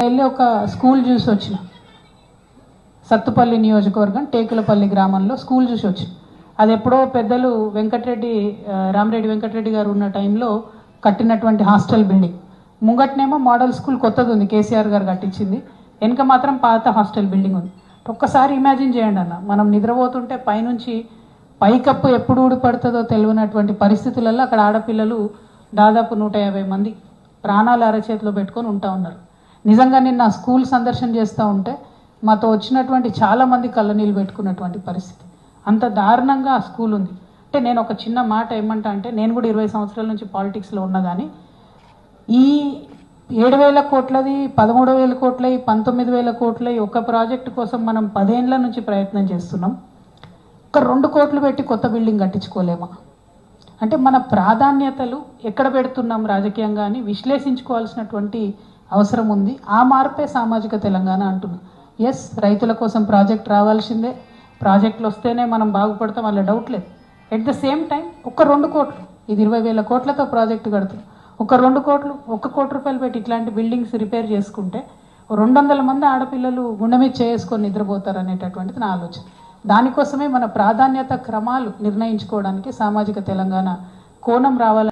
వెళ్ళి ఒక స్కూల్ చూసి వచ్చిన. సత్తుపల్లి నియోజకవర్గం టేకులపల్లి గ్రామంలో స్కూల్ చూసి వచ్చిన. అది ఎప్పుడో పెద్దలు రామిరెడ్డి వెంకటరెడ్డి గారు ఉన్న టైంలో కట్టినటువంటి హాస్టల్ బిల్డింగ్. ముంగట్నేమో మోడల్ స్కూల్ కొత్తది ఉంది, కేసీఆర్ గారు కట్టించింది. వెనక మాత్రం పాత హాస్టల్ బిల్డింగ్ ఉంది. ఒక్కసారి ఇమాజిన్ చేయండి అన్న, మనం నిద్రపోతుంటే పైనుంచి పైకప్పు ఎప్పుడు ఊడిపడుతుందో తెలియనటువంటి పరిస్థితులలో అక్కడ ఆడపిల్లలు దాదాపు 150 మంది ప్రాణాలు అరచేతిలో పెట్టుకొని ఉంటా ఉన్నారు. నిజంగా నిన్న స్కూల్ సందర్శన చేస్తూ ఉంటే మాతో వచ్చినటువంటి చాలామంది కళ్ళనీళ్ళు పెట్టుకున్నటువంటి పరిస్థితి. అంత దారుణంగా ఆ స్కూల్ ఉంది. అంటే నేను ఒక చిన్న మాట ఏమంటా అంటే, నేను కూడా 20 సంవత్సరాల నుంచి పాలిటిక్స్లో ఉన్నా, కానీ ఈ 7,000 కోట్లది, 13,000 కోట్లది, 19,000 కోట్లది ఒక ప్రాజెక్టు కోసం మనం 10 ఏళ్ల నుంచి ప్రయత్నం చేస్తున్నాం. ఒక 2 కోట్లు పెట్టి కొత్త బిల్డింగ్ కట్టించుకోలేమా? అంటే మన ప్రాధాన్యతలు ఎక్కడ పెడుతున్నాం రాజకీయంగా అని విశ్లేషించుకోవాల్సినటువంటి అవసరం ఉంది. ఆ మార్పే సామాజిక తెలంగాణ అంటున్నాం. ఎస్, రైతుల కోసం ప్రాజెక్ట్ రావాల్సిందే, ప్రాజెక్టులు వస్తేనే మనం బాగుపడతాం, వాళ్ళ డౌట్ లేదు. ఎట్ ద సేమ్ టైం ఒక 2 కోట్లు, ఇది 20,000 కోట్లతో ప్రాజెక్టు కడుతున్నాం, ఒక 2 కోట్లు, 1 కోటి రూపాయలు పెట్టి ఇట్లాంటి బిల్డింగ్స్ రిపేర్ చేసుకుంటే 200 మంది ఆడపిల్లలు గుండె మీద చేసుకొని నిద్రపోతారు అనేటటువంటిది నా ఆలోచన. దానికోసమే మన ప్రాధాన్యత క్రమాలు నిర్ణయించుకోవడానికి సామాజిక తెలంగాణ కోణం రావాలి.